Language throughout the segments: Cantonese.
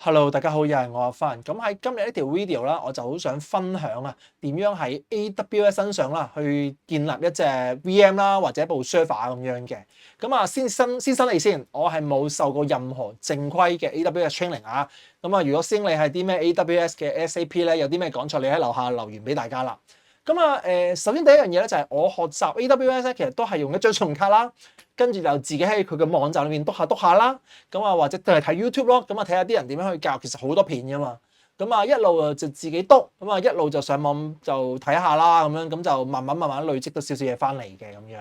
Hello，大家好，又係我阿芬。咁喺今日呢條 video 啦，我就好想分享啊，點樣喺 AWS 身上啦，去建立一隻 VM 啦，或者一部 server 咁樣嘅。咁啊，先申你先，我係冇受過任何正規嘅 AWS training 啊。咁啊，如果先你係啲咩 AWS 嘅 SAP 咧，有啲咩講錯，你喺樓下留言俾大家啦。咁啊，首先第一樣嘢咧就係我學習 AWS 咧，其實都係用一張信用卡啦。跟住就自己喺佢嘅網站裏面篤下啦，咁啊或者都係睇 YouTube 咯，咁啊睇下啲人點樣去教，其實好多片噶嘛，咁啊一路就自己篤，咁啊一路就上網就睇下啦，咁樣咁就慢慢累積到少少嘢翻嚟嘅咁樣，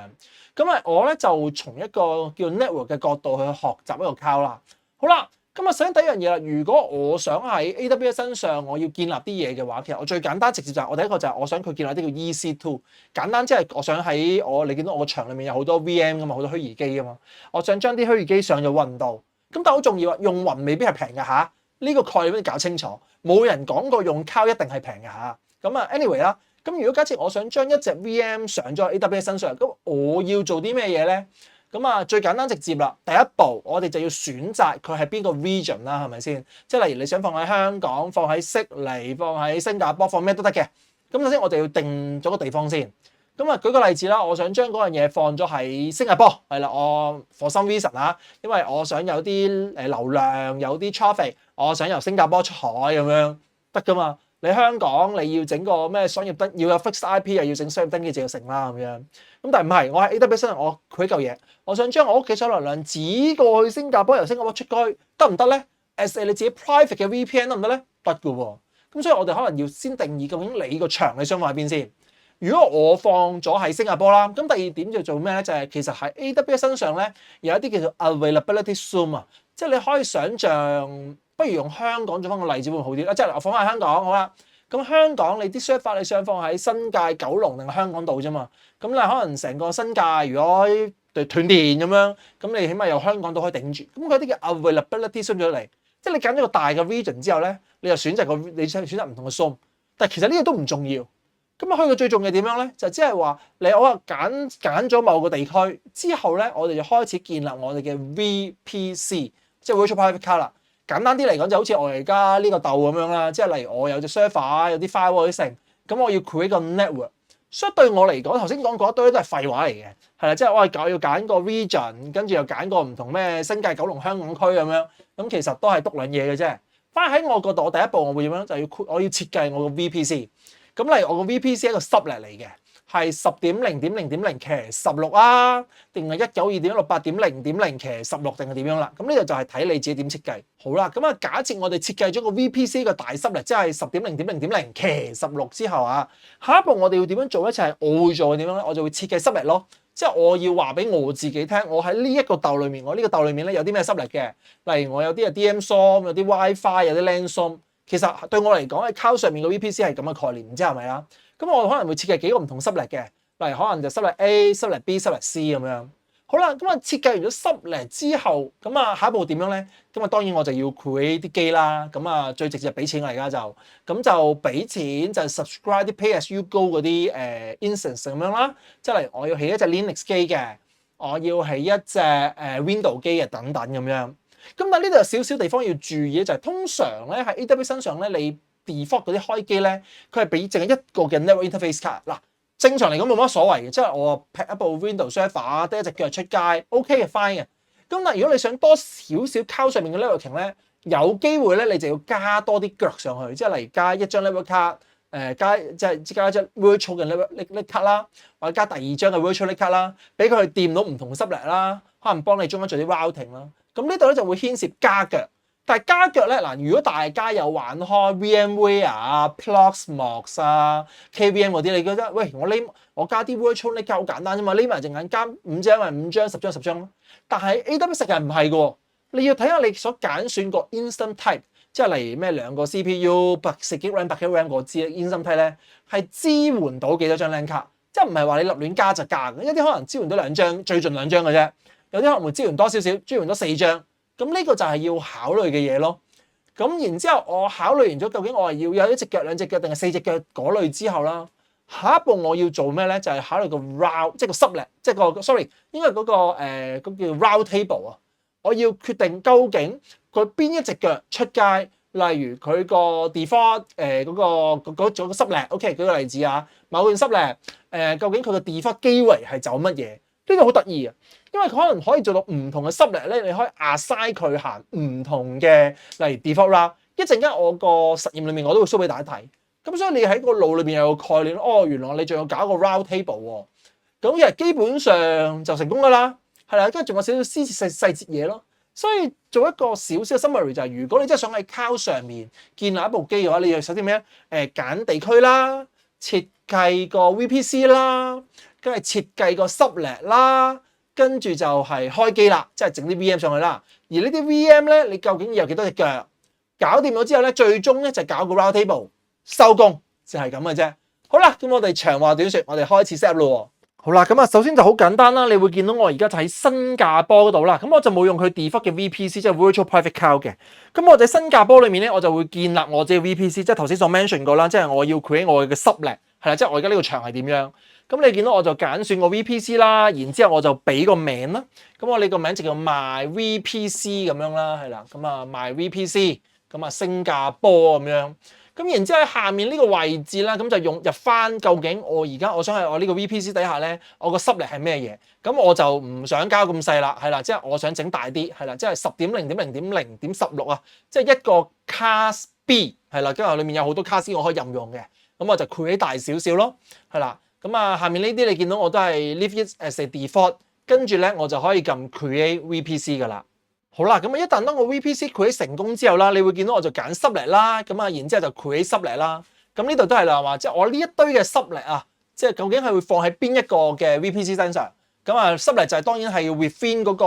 咁啊我咧就從一個叫 network 嘅角度去學習一個 cloud 啦，好啦。咁啊，首先第一樣嘢啦，如果我想喺 AWS 身上我要建立啲嘢嘅話，其實我最簡單直接就係我第一個就係我想佢建立啲叫 EC2，簡單即係我想喺你見到我個場裏面有好多 VM 噶嘛，好多虛擬機噶嘛，我想將啲虛擬機上咗雲度，咁但係好重要啊，用雲未必係平嘅嚇，呢個概念要搞清楚，冇人講過用 cloud 一定係平嘅嚇，咁啊 anyway 啦，咁如果假設我想將一隻 VM 上咗 AWS 身上，咁我要做啲咩嘢咧？咁啊，最簡單直接啦，第一步我哋就要選擇佢係邊個 region 啦，係咪先？即係例如你想放喺香港、放喺悉尼、放喺新加坡、放咩都得嘅。咁首先我哋要定咗個地方先。咁啊，舉個例子啦，我想將嗰樣嘢放咗喺新加坡，係啦，我 for some reason 啊，因為我想有啲流量、有啲 traffic，我想由新加坡出海咁樣得噶嘛。你香港你要整個咩商業登要有 fixed IP 又要整商業登記就要成啦咁樣。咁但係唔係，我喺 AWS 身我佢嚿嘢，我想將我屋企所流量指過去新加坡，由新加坡出區得唔得咧？as 你自己 private 嘅 VPN 得唔得咧？得㗎喎。咁所以我哋可能要先定義究竟你個場你想放喺邊先。如果我放咗喺新加坡啦，咁第二點就做咩咧？就係其實喺 AWS 身上咧有一啲叫做 availability zone 啊，即係你可以想像，不如用香港做翻個例子會好啲啦。即係我放喺香港好啦，咁香港你啲 server 你想放喺新界、九龍定係香港度啫嘛？咁你可能成個新界如果斷電咁樣，咁你起碼由香港都可以頂住。咁佢啲叫 availability zone 咗嚟，即係你揀咗個大嘅 region 之後咧，你就選擇你選擇唔同嘅 zone。但係其實呢個都唔重要。咁啊，去到最重要點樣咧？就即係話我揀咗某個地區之後咧，我哋就開始建立我哋嘅 VPC，即係 Virtual Private Cloud 啦。簡單啲嚟講，就好似我而家呢個竇咁樣啦。即係例如我有隻 server，有啲 firewall 啲成，咁我要 create 個 network。所以對我嚟講，頭先講嗰一堆都係廢話嚟嘅，係啦，即係我係要揀個 region，跟住又揀個唔同咩新界、九龍、香港區咁樣，咁其實都係篤兩嘢嘅啫。翻喺我角度，我第一步我會點樣？就我要設計我個 VPC。咁例如我個 VPC 係一個 subnet 嚟嘅，係10.0.0.0/16啊，定係192.168.0.0/16定係點樣啦？咁呢度就係睇你自己點設計。好啦，咁啊假設我哋設計咗個 VPC 個大 subnet，即係10.0.0.0/16之後啊，下一步我哋要點樣做咧？就係我會做點樣咧？我就會設計 subnet 咯，即係我要話俾我自己聽，我喺呢一個竇裏面，我呢個竇裏面咧有啲咩 subnet嘅，例如我有啲係 DMSOM，有啲 WiFi，有啲 LAN-SOM。其實對我嚟講喺 cloud 上面嘅 VPC 係咁嘅概念，唔知係咪啊？咁我可能會設計幾個唔同 subnet 嘅，例如可能就 subnet A、subnet B、subnet C 咁樣。好啦，咁啊設計完咗 subnet 之後，咁啊下一步點樣咧？咁啊當然我就要 create 啲機啦。咁啊最直接俾錢我而家就，咁就俾錢就 subscribe 啲 pay as you go 嗰啲instance 咁樣啦。即係例如我要起一隻 Linux 機嘅，我要起一隻Windows 機嘅等等咁樣。咁但係呢度有少少地方要注意就係通常咧喺 AWS 身上咧，你 default 嗰啲開機咧，佢係俾淨係一個嘅 network interface card。嗱，正常嚟講冇乜所謂嘅，即係我劈一部 Windows server，得一隻腳出街 ，OK 嘅 fine 嘅。咁但係如果你想多少少 cloud 上面嘅 networking 咧，有機會咧你就要加多啲腳上去，即係例如加一張 network card，加一張 virtual 嘅 network card 啦，或者加第二張嘅 virtual network card 啦，俾佢去掂到唔同 subnet 啦，可能幫你中間做啲 routing 啦。咁呢度咧就會牽涉加腳，但係加腳咧嗱，如果大家有玩開 VMware 啊、Proxmox 啊、KVM 嗰啲，你覺得喂我加啲 virtual network 好簡單啫嘛，匿埋淨係加5張咪5張、10張10張咯。但係 AWS 實際唔係嘅，你要睇下你所揀選個 instant type， 即係例如咩兩個 CPU、4GB RAM、8GB RAM 嗰支 instant type 咧，係支援到幾多張 LAN 卡，即係唔係話你立亂加就加嘅，一啲可能支援到2張，最盡2張嘅啫。有啲可能會支援多少少，支援咗4張，咁呢個就係要考慮嘅嘢咯。咁然之後我考慮完咗，究竟我係要有一隻腳、2隻腳定係4隻腳嗰類之後啦，下一步我要做咩咧？就係考慮個 route，即係個 subnet，即係個 sorry，應該係嗰個叫 route table 啊。我要決定究竟佢邊一隻腳出街，例如佢個 default 嗰個 sublet，OK， 舉個例子啊，某段 sublet 究竟佢個 default 機位係走乜嘢？呢個好得意啊，因為佢可能可以做到唔同嘅 sublet 咧，你可以 assign 佢行唔同嘅，例如 default route。一陣間我個實驗裏面我都會 show 俾大家睇。咁所以你喺個腦裏邊有個概念，哦，原來你仲要搞個 route table 喎。咁其實基本上就成功㗎啦，係啦，跟住仲有少少細節嘢咯。所以做一個少少嘅 summary 就係，如果你真係想喺 cloud 上面建立一部機嘅話，你要首先咩咧？揀地區啦，設計個 VPC 啦，跟住設計個 subnet 啦，跟住就係開機啦，即係整啲 VM 上去啦。而呢啲 VM 咧，你究竟有幾多隻腳？搞掂咗之後咧，最終咧就搞個 route table 收工，就係咁嘅啫。好啦，咁我哋長話短説，我哋開始 set up 咯。好啦，咁啊，首先就好簡單啦。你會見到我而家就喺新加坡嗰度啦。咁我就冇用佢 default 嘅 VPC，即係 Virtual Private Cloud 嘅。咁我喺新加坡裏面咧，我就會建立我自己 VPC，即係頭先所 mention 過啦，即係我要 create 我嘅 subnet，係啦，即係我而家呢個場係點樣。咁你見到我就揀選個 VPC 啦，然之後我就俾個名啦。咁我呢個名就叫 MyVPC 咁樣啦，係啦。咁啊 MyVPC，咁啊新加坡咁樣。咁然之後喺下面呢個位置啦，咁就入翻究竟我而家我想喺我呢個 VPC 底下咧，我個 subnet 係咩嘢？咁我就唔想交咁細啦，係啦，即係我想整大啲，係啦，即係10.0.0.0.16啊，即係一個 class B 係啦，跟住裏面有好多 class 我可以任用嘅，咁我就 create 大少少咯，係啦，咁啊下面呢啲你見到我都係 leave it as a default， 跟住咧我就可以撳 create VPC 噶啦。好啦，咁啊一旦當我 VPC create 成功之後啦，你會見到我就揀 subnet 啦，咁啊然之後就 create subnet 啦。咁呢度都係啦，話即係我呢一堆嘅 subnet啊，即係究竟係會放喺邊一個嘅 VPC 身上？咁啊 subnet 就係當然係 within 嗰個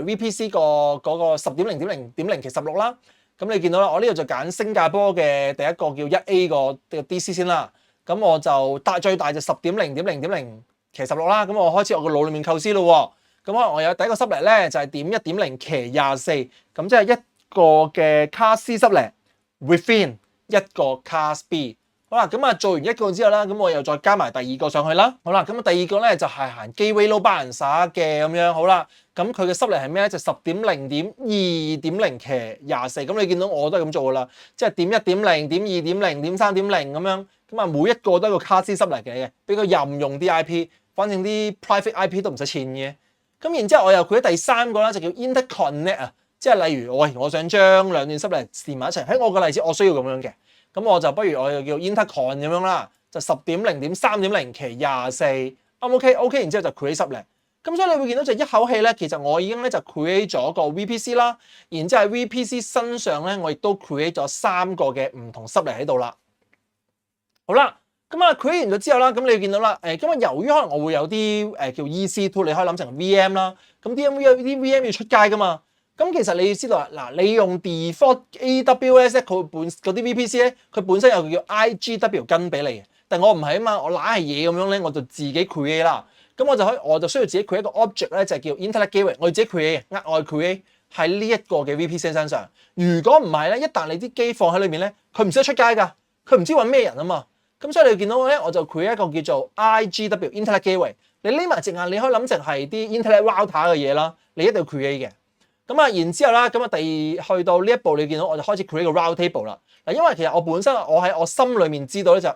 VPC 嗰個10.0.0.0/16啦。咁你見到啦，我呢度就揀新加坡嘅第一個叫 1A 個 DC 先啦。咁我就最大就10.0.0.0/16啦。咁我開始我個腦裡面構思咯喎。咁可能我有第一個 subnet 咧就係.1.0/24，咁即係一個嘅 class C subnet within 一個 class B。好啦，咁啊做完一個之後啦，咁我又再加埋第二個上去啦。好啦，咁啊第二個咧就係行 gateway load balancer 嘅咁樣。好啦，咁佢嘅 subnet係咩咧？就10.0.2.0/24。咁你見到我都係咁做噶啦，即係.1.0、.2.0、.3.0咁樣。咁啊每一個都係個 class C subnet 嘅，俾佢任用啲 IP， 反正啲 private IP 都唔使錢嘅。咁然之後我又create第三個啦，就叫 interconnect 啊，即係例如我想將兩段 subnet 連埋一齊。喺我個例子，我需要咁樣嘅，咁我就不如我又叫 intercon 咁樣啦，就10.0.3.0/24，OK，然之後就 create subnet。咁所以你會見到就一口氣咧，其實我已經咧就 create 咗個 VPC 啦，然之後喺 VPC 身上咧，我亦都 create 咗3個嘅唔同 subnet 喺度啦。好啦。咁啊 create 完咗之後啦，咁你見到啦，咁啊由於可能我會有啲叫 EC2， 你可以諗成 VM 啦，咁啲 VM 要出街噶嘛，咁其實你要知道啊，嗱你用 default AWS 咧，佢嗰啲 VPC 咧，佢本身有個叫 IGW 跟俾你嘅，但係我唔係啊嘛，我揦係嘢咁樣咧，我就自己 create 啦，咁我就需要自己 create 一個 object 咧，就係叫 Internet Gateway，我要自己 create 額外 create 喺呢一個嘅 VPC 身上。如果唔係咧，一旦你啲機放喺裏面咧，佢唔識得出街㗎，佢唔知揾咩人啊嘛。咁所以你見到咧，我就 create 一個叫做 IGW Internet Gateway。你匿埋隻眼，你可以諗成係啲 Internet Router 嘅嘢啦。你一定要 create 嘅。咁啊，然之後啦，咁啊去到呢一步，你見到我就開始 create 個 route table 啦。嗱，因為其實我本身我喺我心裏面知道咧就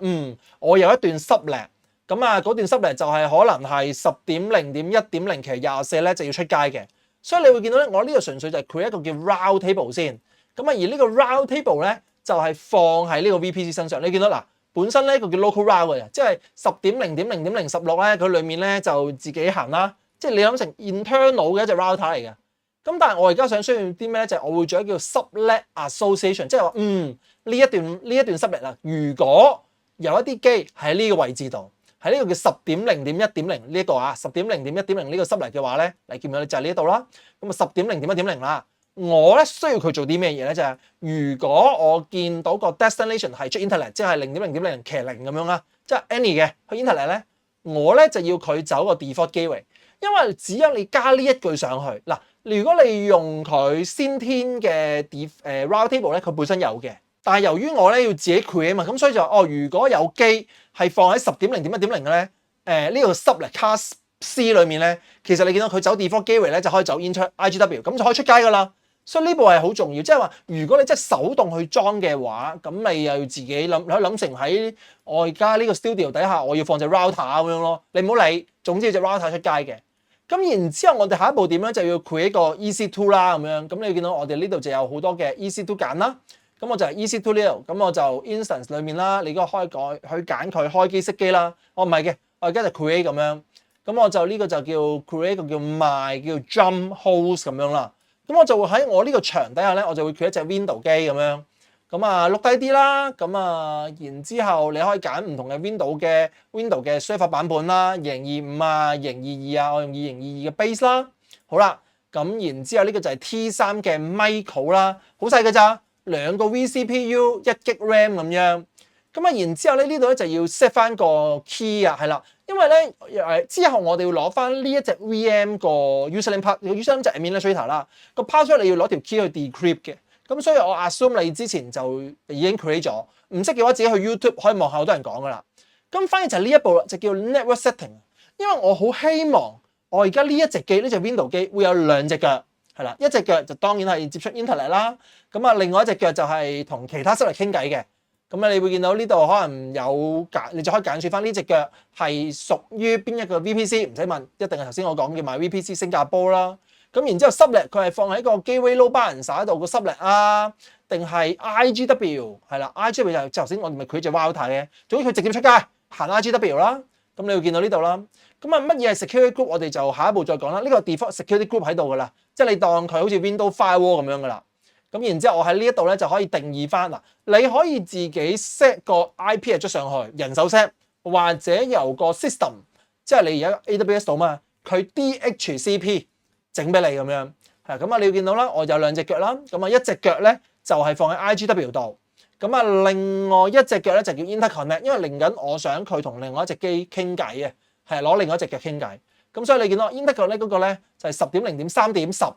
我有一段 subnet，咁啊嗰段 subnet 就係可能係10.0.1.0/24咧就要出街嘅。所以你會見到咧，我呢度純粹就係 create 一個叫 route table 先。咁啊，而呢個 route table 咧就係放喺呢個 VPC 身上。你見到嗱。本身咧個叫 local route 嘅，即係10.0.0.0/16咧，佢裡面咧就自己行啦。即係你諗成 internal 嘅一隻 router 嚟嘅。咁但係我而家想需要啲咩咧？就係我會做一個叫 subnet association， 即係話呢一段 subnet 啊，如果有一啲機喺呢個位置度，喺呢個叫10.0.1.0呢一個啊，10.0.1.0呢個 subnet 嘅話咧，你見唔見到就係呢度啦。咁啊10.0.1.0啦。我咧需要佢做啲咩嘢咧？就係如果我見到個 destination 係出 internet， 即係0.0.0/0咁樣啦，即係 any 嘅去 internet 咧，我咧就要佢走個 default gateway，因為只有你加呢一句上去嗱，如果你用佢先天嘅route table 咧，佢本身有嘅，但係由於我咧要自己 create 啊嘛，咁所以就如果有機係放喺10.0.1.0嘅咧，呢個 subnet class C 裏面咧，其實你見到佢走 default gateway 咧就可以走 IGW， 咁就可以出街噶啦。所以呢步係好重要，即係話如果你真係手動去裝嘅話，咁你又要自己諗，你可以諗成喺我而家呢個 studio 底下，我要放隻 router 咁樣咯。你唔好理，總之隻 router 出街嘅。咁然之後，我哋下一步點咧就要 create 一個 EC2 啦，咁樣。咁你見到我哋呢度就有好多嘅 EC2 揀啦。咁我就係 EC2 呢度，咁我就 instance 裏面啦，你嗰個開改去揀佢開機熄機啦。我唔係嘅，我而家就 create 咁樣。咁我就呢個就叫 create 個叫 my 叫 jump host 咁樣啦。咁我就會喺我呢個牆底下咧，我就會 create 一隻 window 機咁樣。咁啊碌低啲啦，咁啊然之後你可以揀唔同嘅 window 嘅 server 版本啦，2025啊、2022啊，我用2022嘅 base 啦。好啦，咁然之後呢個就係 T3 嘅 micro 啦，好細嘅咋，2個 vCPU、1GB RAM 咁樣。咁啊然之後咧呢度咧就要 set 翻個 key 啊，係啦，因為咧之後我哋要攞翻呢一隻 VM 個 username username 就係 administrator 啦，個 password 你要攞條 key 去 decrypt 嘅。咁所以我 assume 你之前就已經 create 咗，唔識嘅話自己去 YouTube 可以望下好多人講噶啦。咁反而就係呢一步啦，就叫 network setting。因為我好希望我而家呢一隻機呢隻 Windows 機會有兩隻腳，係啦，一隻腳就當然係接觸 internet 啦。咁啊，另外一隻腳就係同其他室嚟傾偈嘅。咁你會見到呢度可能有你就可以揀選翻呢隻腳係屬於邊一個 VPC，唔使問，一定係頭先我講嘅買 VPC 新加坡啦。咁然之後 subnet 佢係放喺個 gateway load balancer 度個 subnet 啊，定係 IGW 係啦 ，IGW 就係頭先我哋咪佢隻 router 嘅，總之佢直接出街行 IGW 啦。咁你會見到呢度啦。咁啊乜嘢係 security group？ 我哋就下一步再講啦。呢個 default security group 喺度噶啦，即係你當佢好似 Windows firewall 咁樣噶啦。咁然之後我喺呢一度咧就可以定義翻嗱，你可以自己 set 個 IP address 上去，人手 set，或者由個 system， 即係你而家 AWS 度嘛，佢 DHCP 整俾你咁樣。係咁啊，你要見到啦，我有兩隻腳啦，咁啊一隻腳咧就係放喺 IGW 度，咁啊另外一隻腳咧就叫 interconnect， 因為嚟緊我想佢同另外一隻機傾偈啊，係攞另外一隻腳傾偈。咁所以你見到 interconnect 嗰個咧就係 10.0.3.10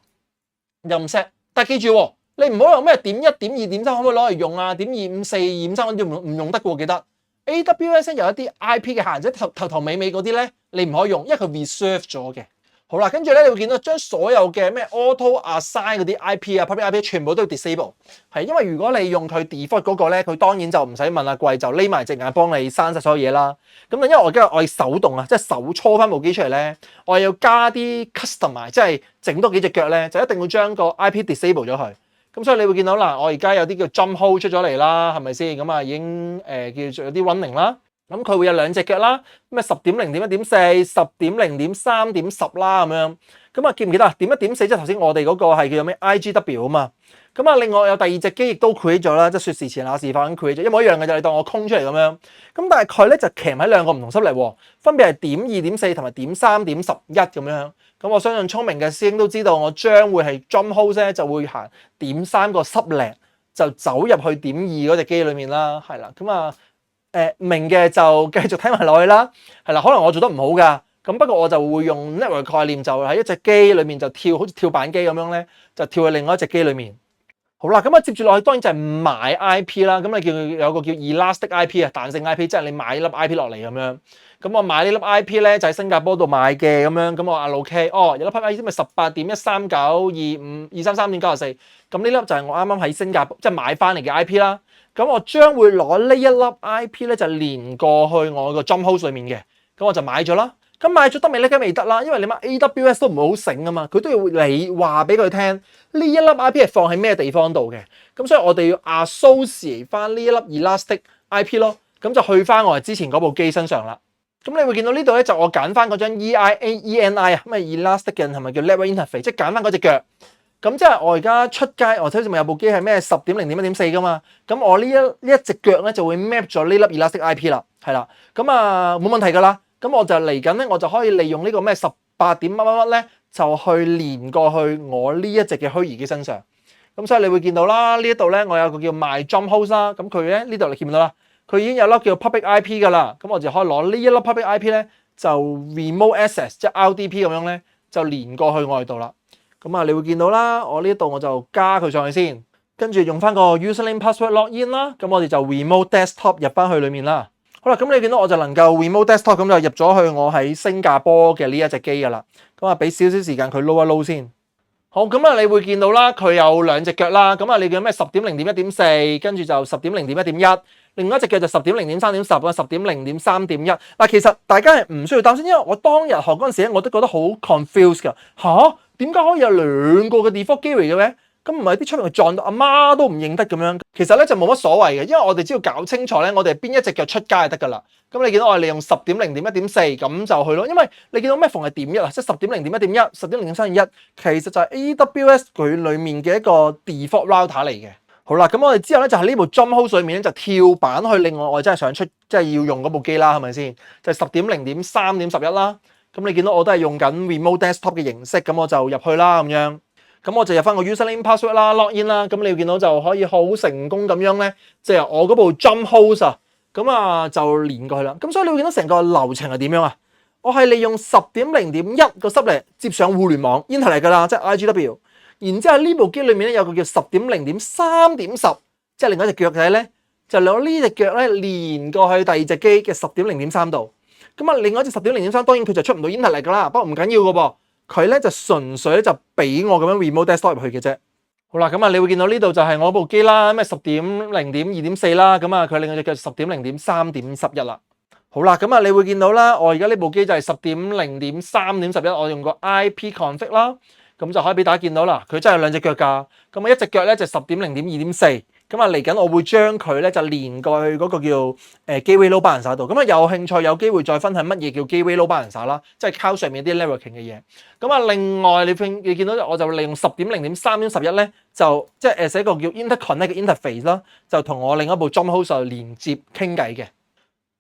又唔 set， 但係記住喎。你唔好用咩點1、點2、點3可唔可以攞嚟用啊？點254、253嗰啲唔用得嘅喎，記得 AWS 有一啲 IP 嘅限制，頭尾嗰啲咧你唔可以用，因為佢 reserve 咗嘅。好啦，跟住咧你會見到將所有嘅咩 auto assign 嗰啲 IP 啊、public IP 全部都要 disable， 係因為如果你用佢 default 嗰個咧，佢當然就唔使問阿貴，就匿埋隻眼幫你刪晒所有嘢啦。咁因為我今日我係手動啊，即係手搓翻部機出嚟咧，我要加啲 customize， 即係整多幾隻腳咧，就一定要將個 IP disable 咗佢。咁所以你會見到嗱，我而家有啲叫 jump host 出咗嚟啦，係咪先？咁啊已經叫做有啲 running 啦。咁佢會有兩隻腳啦，咩 10.0.1.4、10.0.3.10 啦咁樣。咁啊記唔記得啊？點1.4即係頭先我哋嗰個係叫做咩 IGW 啊嘛。咁啊另外有第二隻機亦都 create 咗啦，即係說時遲那時快咁 create 咗，一模一樣嘅就你當我空出嚟咁樣。咁但係佢咧就鉗喺兩個唔同 subnet 喎，分別係點2.4同埋點3.11咁樣。咁我相信聰明嘅師兄都知道，我將會係 jump host 咧就會行點3個 subnet 就走入去點2嗰隻機裏面啦，係啦。咁啊明嘅就繼續睇埋落去啦，係啦。可能我做得唔好㗎，咁不過我就會用 network 概念，就喺一隻機裏面就跳，好似跳板機咁樣咧，就跳去另外一隻機裏面。好啦，咁啊接住落去當然就係買 IP 啦。咁你有個叫 elastic IP 啊，彈性 IP，即係你買粒 IP 落嚟咁樣。咁我買呢粒 IP 咧就喺新加坡度買嘅咁樣。咁我allocate有粒 IP 咪18.13925.233.94。咁呢粒就係我啱啱喺新加坡即係買翻嚟嘅 IP 啦。咁我將會攞呢一粒 IP 咧就連過去我個 jump host 裏面嘅。咁我就買咗啦。咁買咗得未咧？梗係未得啦，因為你乜 AWS 都唔係好醒啊嘛，佢都要你話俾佢聽呢一粒 IP 係放喺咩地方度嘅。咁所以我哋要 associate 翻呢一粒 elastic IP 咯，咁就去翻我哋之前嗰部機身上啦。咁你會見到呢度咧就我揀翻嗰張 ENI 啊，咩 elastic 嘅係咪叫 network interface，即係揀翻嗰隻腳。咁即係我而家出街，我睇好似咪有部機係咩 10.0.1.4 噶嘛，咁我呢一隻腳咧就會 map 咗呢粒 elastic IP 啦，係啦，咁啊冇問題噶啦。咁我就嚟緊咧，我就可以利用呢個咩18點乜乜乜咧，就去連過去我呢一隻嘅虛擬機身上。咁所以你會見到啦，呢一度咧，我有個叫 My Jump Host 啦。咁佢咧呢度你見到啦，佢已經有粒叫 Public IP 噶啦。咁我就可以攞呢一粒 Public IP 咧，就 Remote Access 即係 RDP 咁樣咧，就連過去我度啦。咁啊，你會見到啦，我呢度我就加佢上去先，跟住用翻個 Username Password Login 啦。咁我哋就 Remote Desktop 入翻去裡面啦。好啦，咁你見到我就能夠 remote desktop 咁就入咗去我喺新加坡嘅呢一隻機噶啦。咁啊，俾少少時間佢 load 一 load 先。好，咁啊，你會見到啦，佢有兩隻腳啦，咁啊，你叫咩10.0.1.4，跟住就10.0.1.1，另外一隻腳就10.0.3.10啊，10.0.3.1。嗱，其實大家係唔需要擔心，因為我當日學嗰陣時咧，我都覺得好 confused 㗎。吓？點解可以有兩個嘅 default gateway 嘅咩？咁唔係啲出嚟撞到阿媽都唔認得咁樣？其實咧就冇乜所謂嘅，因為我哋只要搞清楚咧，我哋邊一隻腳出街就得㗎啦。咁你見到我係利用10.0.1.4咁就去咯，因為你見到咩逢係點一啊，即係10.0.1.1、10.0.3.1，其實就係 AWS 佢裡面嘅一個 default router 嚟嘅。好啦，咁我哋之後咧就喺呢部 Jumphost 裏面咧就跳板去另外我真係想出即係要用嗰部機啦，係咪先？就係10.0.3.11啦。咁你見到我都係用緊 remote desktop 嘅形式，咁我就入去啦咁樣。咁我就入翻個 username password 啦 login 啦。咁你會見到就可以好成功咁樣咧，即係我嗰部 Jumphost 啊，咁啊就連過去啦。咁所以你會見到成個流程係點樣啊？我係利用10.0.1個 subnet 接上互聯網 internet 㗎啦，即係 IGW。然之後呢部機裏面咧有個叫10.0.3.10，即係另外一隻腳仔咧，就攞呢隻腳咧連過去第二隻機嘅10.0.3度。咁啊，另外一隻10.0.3當然佢就出唔到 internet 㗎啦，不過唔緊要㗎噃，佢咧就純粹咧就俾我咁樣 remote desktop 入去嘅啫。好啦，咁啊，你會見到呢度就係我部機啦，咩10.0.2.4啦，咁啊佢另外隻腳10.0.3.11啦。好啦，咁啊你會見到啦，我而家呢部機就係10.0.3.11，我用個 IP config 啦。咁就可以俾大家見到啦，佢真係有兩隻腳㗎。咁啊一隻腳咧就10.0.2.4，咁啊嚟緊我會將佢咧就連過去嗰個叫Gateway Load Balancer 度。咁啊有興趣有機會再分享乜嘢叫 Gateway Load Balancer 啦，即係 cloud 上面啲 networking 嘅嘢。咁啊另外你見到我就利用10.0.3.11咧，就即係寫個叫 interconnect 嘅 interface 啦，就同我另一部 Jumphost 連接傾偈嘅。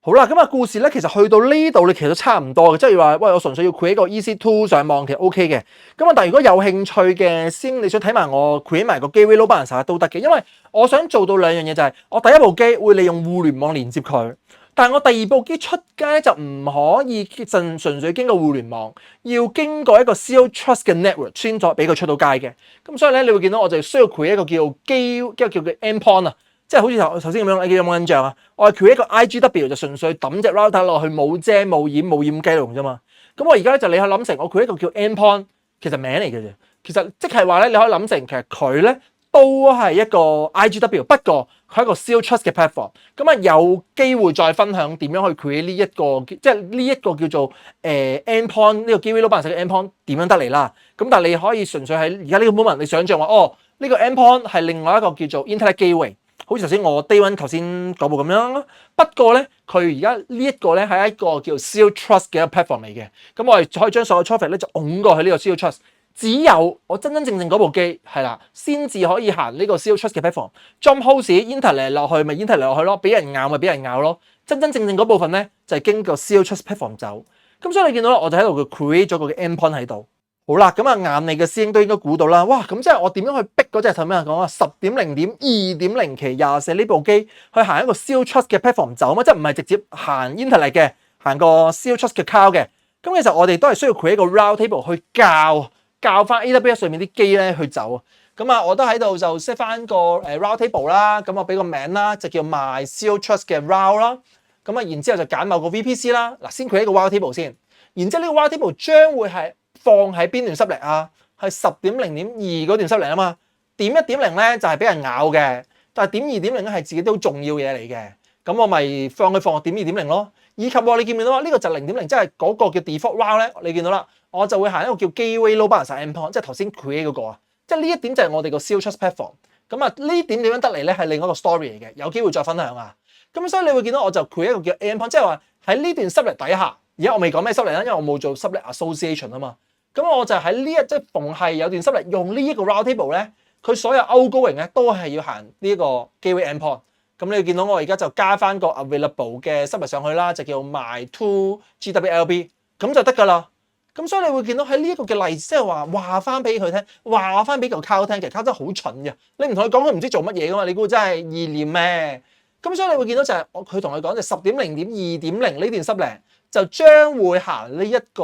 好啦，咁啊故事咧其實去到呢度，你其實都差唔多嘅，即係話喂，我純粹要 create 個 EC2 上網，其實 OK 嘅。咁啊，但係如果有興趣嘅，先你想睇埋我 create 埋個 Gateway Load Balancer都得嘅，因為我想做到兩樣嘢，就係我第一部機會利用互聯網連接佢，但係我第二部機出街就唔可以純粹經過互聯網，要經過一個 Zero Trust 嘅 network 先再俾佢出到街嘅。咁所以咧，你會見到我就需要 create 一個叫 endpoint 啊。即係好似頭先咁樣，你有冇印象啊？我係 create 一個 IGW 就純粹抌隻 router 落去，冇遮冇掩冇掩雞籠啫嘛。咁我而家咧就你可以諗成我 create 一個叫 endpoint，其實名嚟嘅啫。其實即係話咧，你可以諗成其實佢咧都係一個 IGW，不過佢係一個 Zero Trust 嘅 platform。咁啊有機會再分享點樣去 create 呢一個，即係呢一個叫做endpoint 呢個 Gateway Load Balancer 嘅 endpoint 點樣得嚟啦。咁但係你可以純粹喺而家呢個 moment，你想象話哦呢個 endpoint 係另外一個叫做 Internet Gateway。好似頭先我 Day One 頭先嗰部咁樣，不過咧佢而家呢一個咧係一個叫 Zero Trust 嘅一個 platform 嚟嘅，咁我哋可以將所有 traffic 咧就拱過去呢個 Zero Trust，只有我真正嗰部機係啦，先至可以行呢個 Zero Trust 嘅 platform。Jumphost internet 落去咪 internet 落去咯，俾人咬咪俾人咬咯，真正嗰部分咧就係經過 Zero Trust platform 走。咁所以你見到咧，我就喺度 create 咗個 endpoint 喺度。好啦，咁啊眼利嘅師兄都應該估到啦，哇！咁即係我點樣去逼嗰隻頭先講啊10.0.2.0期24呢部機去行一個 Zero Trust 嘅 platform 走嘛？即係唔係直接行 internet 嘅，行個 Zero Trust 嘅 cloud 嘅。咁其實我哋都係需要 create 一個 route table 去教翻 AWS 上面啲機咧去走啊。咁啊，我都喺度就 set 翻個route table 啦，咁我俾個名啦，就叫 My Zero Trust 嘅 route 啦。咁啊，然之後就揀某個 VPC 啦。嗱，先 create 一個 route table 先，然之後呢個 route table 將會係放喺邊段 subnet 啊？係10.0.2嗰段 subnet 啊嘛。點1.0咧就係俾人咬嘅，但係點2.0咧係自己都重要嘢嚟嘅。咁我咪放落點2.0咯。以及你見唔見到啊？呢個就0.0，即係嗰個叫 default route 咧。你見到啦，我就會行一個叫 Gateway Load Balancer endpoint，即係頭先 create 嗰個啊。即係呢一點就係我哋個 Zero Trust platform。咁啊，呢點點樣得嚟咧係另一個 story 嚟嘅，有機會再分享啊。咁所以你會見到我就 create 一個叫 endpoint，即係話喺呢段 subnet 底下。而家我未講咩 subnet 啦，因為我冇做 subnet association 啊嘛。咁我就喺呢即係逢係有段 subnet 用呢一個 route table 咧，佢所有 outgoing 咧都係要行呢一個 gateway endpoint。咁你見到我而家就加翻個 available 嘅 subnet 上去啦，就叫 my2 GWLB， 咁就得㗎啦。咁所以你會見到喺呢一個嘅例子，即係話翻俾佢聽，話翻俾個 cloud 聽，其實 cloud 真係好蠢嘅。你唔同佢講，佢唔知做乜嘢㗎嘛？你估真係意念咩？咁所以你會見到就係佢同佢講就10.0.2.0呢段 subnet。就將會行呢一個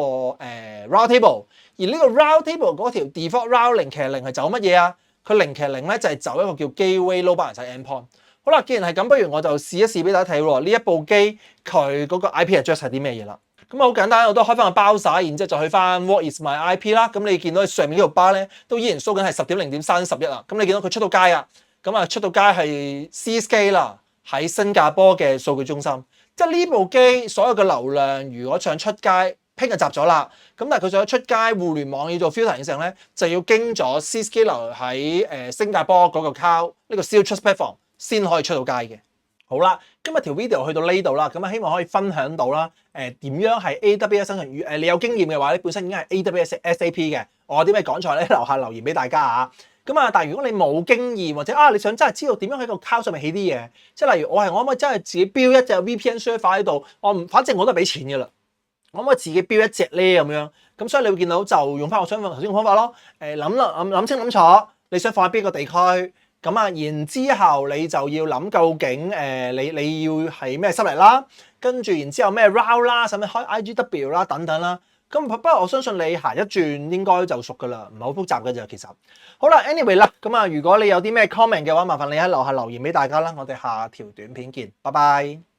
route table，而呢個 route table 嗰條 default route 0騎0係走乜嘢啊？佢0騎0咧就係走一個叫 Gateway Load Balancer endpoint。好啦，既然係咁，不如我就試一試俾大家睇喎。呢一部機佢嗰個 IP address 係啲咩嘢啦？咁好簡單，我都開翻個包晒，然之後就去翻 What is my IP 啦。咁你見到上面呢條 bar 咧，都依然 show 緊係10.0.31啦。咁你見到佢出到街啊，咁啊出到街係 Zscaler 啦，喺新加坡嘅數據中心。即係呢部機所有嘅流量，如果想出街，拼就集咗啦。咁但係佢想出街互聯網要做 filter 嘅時候咧，就要經咗 Zscaler 喺新加坡嗰個 cloud 呢個 Zero Trust Platform 先可以出到街嘅。好啦，今日條 video 去到呢度啦，咁啊希望可以分享到啦，點樣喺 AWS 身上，你有經驗嘅話，你本身已經係 AWS SAP 嘅，我有啲咩講錯咧，留下留言俾大家啊。咁啊，但係如果你冇經驗或者你想真係知道點樣喺個 cloud 上面起啲嘢，即係例如我可唔可以真係自己 build 一隻 VPN server 喺度？反正我都係俾錢嘅啦，我可唔可以自己 build 一隻咧咁樣？咁所以你會見到就用翻我頭先嘅方法咯，諗清諗楚，你想放喺邊個地區？咁啊，然之後你就要諗究竟你要係咩收嚟啦，跟住然之後咩 route 啦，甚至開 IGW 啦等等啦。咁不過我相信你行一轉應該就熟噶啦，唔係好複雜嘅啫其實。好啦 ，anyway 啦，咁啊，如果你有啲咩 comment 嘅話，麻煩你喺樓下留言俾大家啦。我哋下條短片見，拜拜。